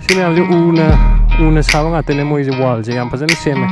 ꯁꯤ ꯃꯌꯥꯝꯁꯦ ꯎꯅ ꯁꯥꯕ ꯉꯥꯛꯇꯅꯦ ꯃꯣꯏꯁꯦ ꯋꯥꯜꯁꯦ ꯌꯥꯝ ꯐꯖꯅ ꯁꯦꯝꯃꯦ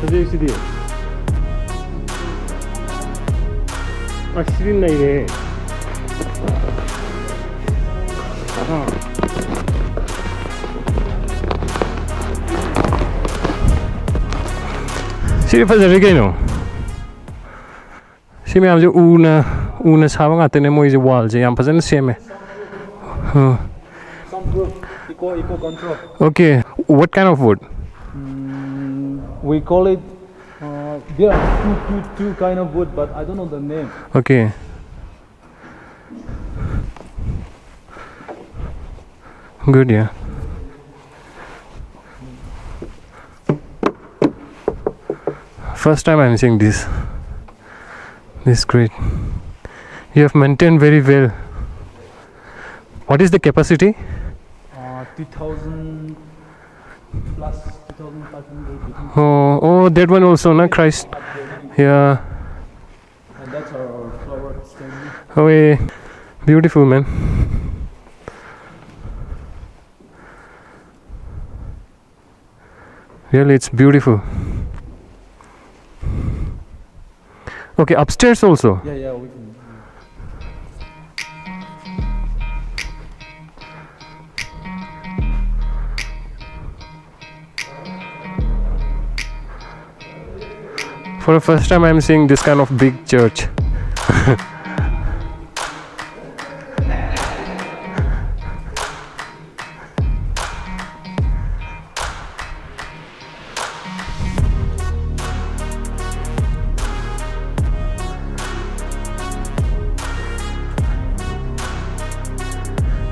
서재익시디 확실히 나이래 시리파자를 개노 시메 아무지 우나 사방 같은 모이지 walls 양 파자는 시메 Eco control. Okay, what kind of wood? We call it. There are two kind of wood, but I don't know the name. Okay. Good, yeah. First time I'm seeing this. This is great. You have maintained very well. What is the capacity? 2000 plus 2500. Oh, that one also, na Christ. Yeah. And that's our flower stand. Oh, yeah. Beautiful, man. Really, it's beautiful. Okay, upstairs also. Yeah, we can. For the first time I'm seeing this kind of big church.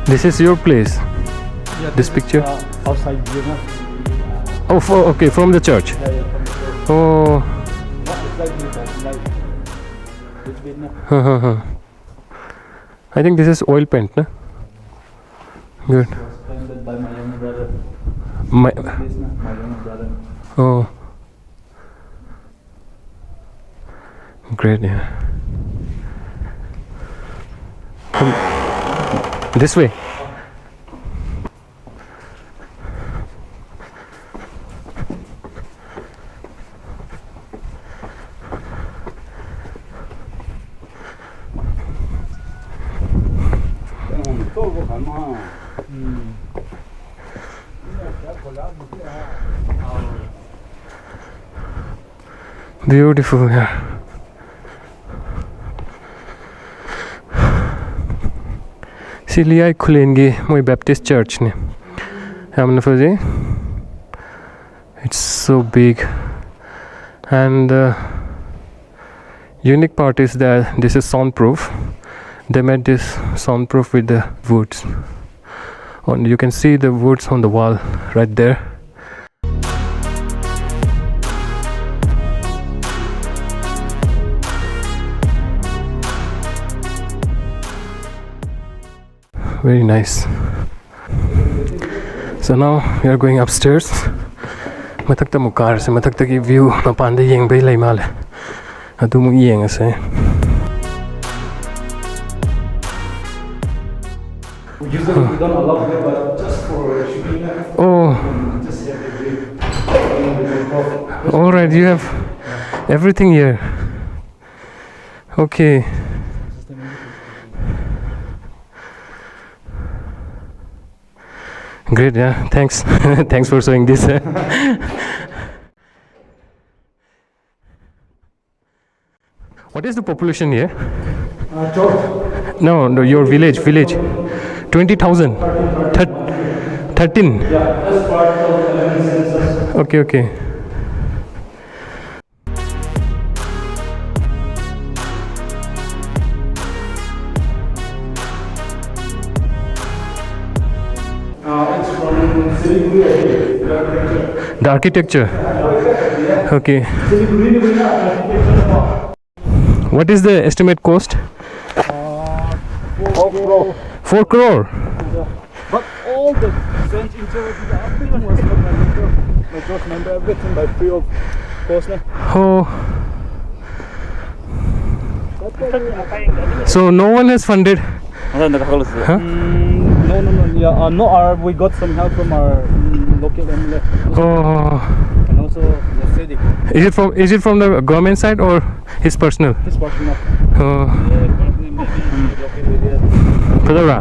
This is your place. Yeah, This picture. Outside Vienna. Oh, okay, from the church. Yeah, from the church. Oh. I think this is oil paint, no? Good. It was painted by my younger brother. My younger brother. oh, great, yeah. Come this way. Beautiful, yeah. See, Liyai Khullen gi moi Baptist church ne. It's so big, and the unique part is that this is soundproof. They made this soundproof with the woods. And you can see the woods on the wall right there. Very nice. So now we are going upstairs. Mathakta mukar se mathakta ki view mapanda yengbay lay male. ꯑꯗꯨꯃꯨꯛ ꯌꯦꯡꯉꯁꯦ. Usually we don't allow that, but just for shooting, Oh, just have a grip. all right. You have everything here. Okay. Great. Yeah. Thanks. Thanks for showing this. What is the population here? No, no, your village. 20,000. 13. Yeah, that's part of the 11 census. Okay. It's from Siliguri, The architecture. Okay. What is the estimate cost? 4 crore. But all the French interior everything was from my mentor. My George member everything by free of cost. Oh. So no one has funded. No. Yeah, no. We got some help from our local MLA. Oh. And also the city. Is it from the government side or his personal? His personal. Oh. Padora.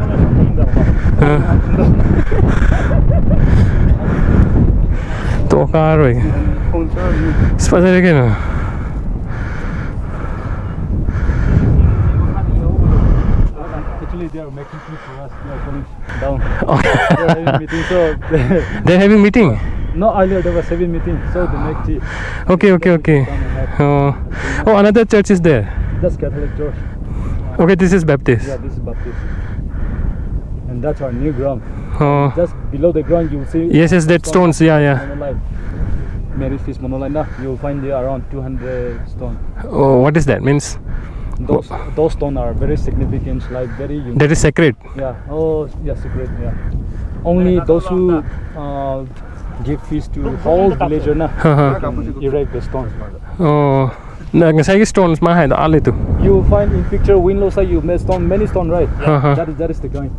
To ka rồi. Spazare ke na. Actually, they are making tea for us. They are coming down. Okay. They are having meeting, so They're having meeting. no, earlier there was having meeting, so they make tea. Okay. Oh, another church is there. That's Catholic Church. Okay, this is Baptist. Yeah, this is Baptist. And that's our new ground. Oh. Just below the ground, you will see. Yes, that stones. Yeah. Monolith. Mary Fish monolith. Now you will find there around 200 stones. Oh, what is that? Means Those stones are very significant, like very unique. that is sacred. Yeah. Oh, yeah, secret. Yeah. Only those who give fish to whole villager na can erect the stones. Oh. Ngasai stones ma hai da ale tu. You will find in picture window side you made many stone, right? That is the kind.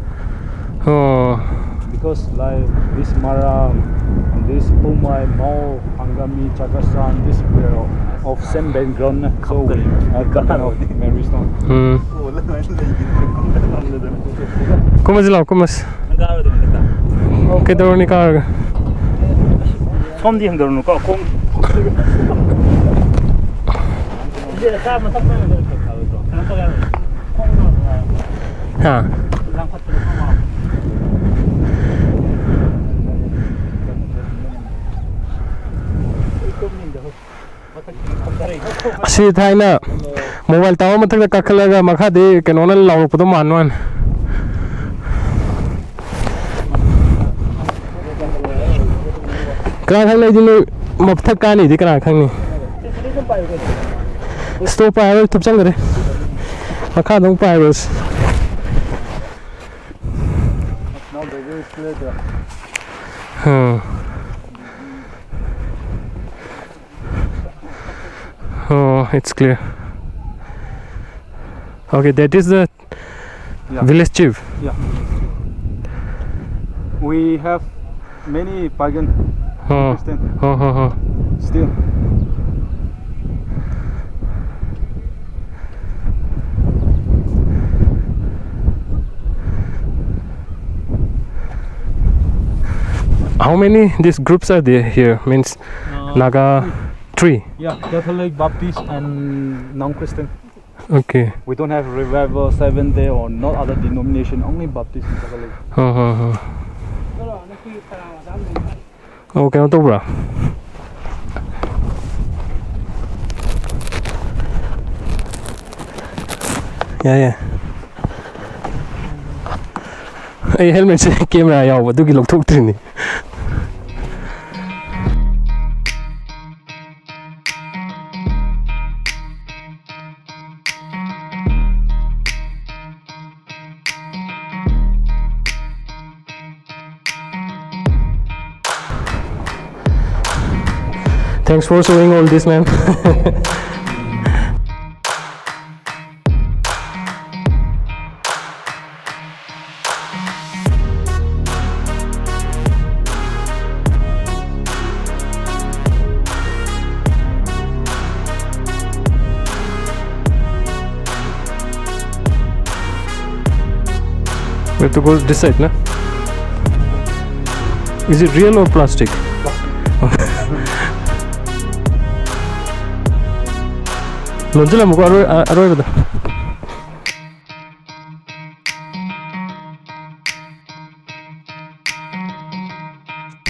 Oh. Because like this Maram and this Pumai, Mao, Angami, Chakasan, this were of same background, so we have that kind of Mary stone. Kumas. Okay, daw ni ka. Không đi hàng đầu nó có không. Giờ sao mà thấp hơn được thở rồi. Nó có không Ha. làm phát triển không. Si thaina mobile taw mathak da kakhalaga makha de kenona law pudo manwan. Kana thang lai dinu mapthak ka ni di kana khang ni. Stop pa ro thup chang dare. Makha dong pa ro. Now the view is clear there. Oh, it's clear. Okay, that is the village chief. Yeah. We have many pagan Christian still. How many these groups are there here? Means Naga 3. Yeah, Catholic, Baptist, and non-Christian. Okay. We don't have revival, Seventh Day, or not other denomination. Only Baptist and Catholic. Okay, no bro. Yeah. Hey, helmet camera yaw ba dugi lok thok trini. Thanks for showing all this, man. We have to go this side, no? Is it real or plastic? Lonjala muko aroi bada.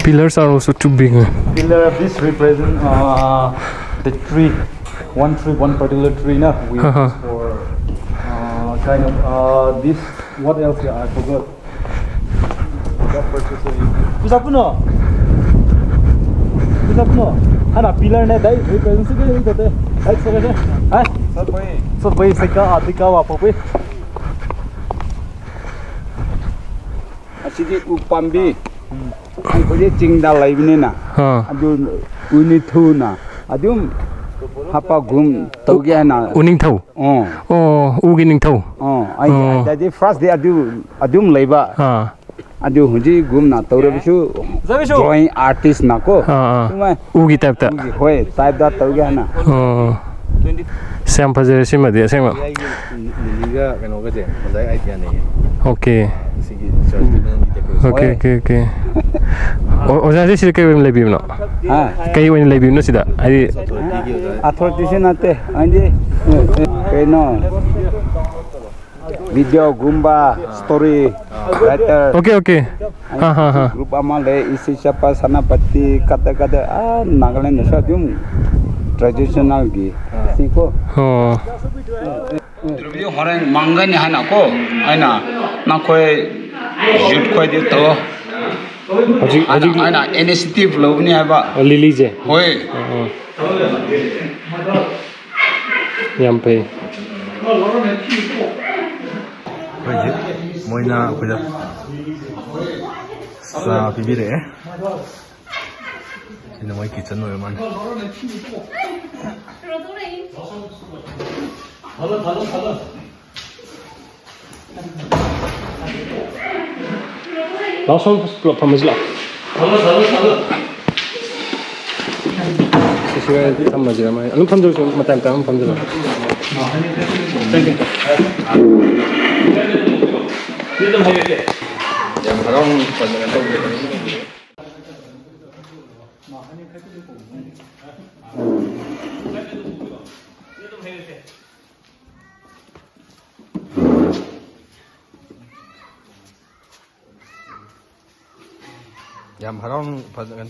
Pillars are also too big. Pillar of this represent the tree, one particular tree. Now we use for kind of this. What else? Yeah, I forgot. Bisa puno. Ana pillar ne dai represent sih ni tete. Dai sore. Hai. Sat bai seka atika wa papai. Asidi upambi. Aku cingda lain na. Adu unitu na. Adum apa gum tau gaya na. Uning thau. Oh, ugining thau. Jadi first day adum leba. Adu huji gum na tau rebisu. Drawing artist na ko. Ugi type ta. Hoi type da tau gaya na. Sam fazere sima dia sama. Liga kano kaje, mazai idea nahi hai. Okay. Sigi search Okay. Oja sih sih kayak lebih no. Kayak ini lebih no sih dah. Adi. Authority sih nate. Andi. Keno. Video gumba story writer. Okay. Grup amal isi siapa sana pati kata-kata Nagaland nasa jum traditional gi. Siko. Video orang mangga ni hana ko. Aina nak koi youth koi dia tu. Aina initiative lo ni apa? Lili je. Hoi. Nyampe. Moina kuda sa bibire. Ini moi kitchen no man. Langsung keluar pemazla. Sesuai sama Zhaimai. Anu pamjul macam kamu pamjul. Yang harong panjangan tu. Yang harong panjangan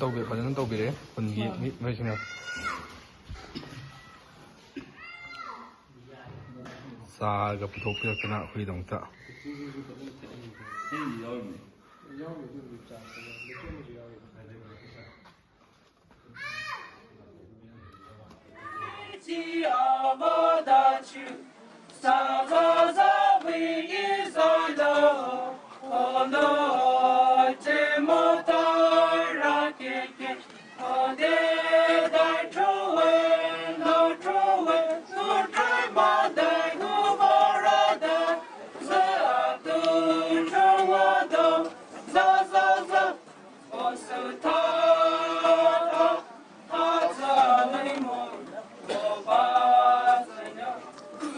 tu bire, pergi macam ni. Saga putok kena hui dong tak.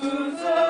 Loser.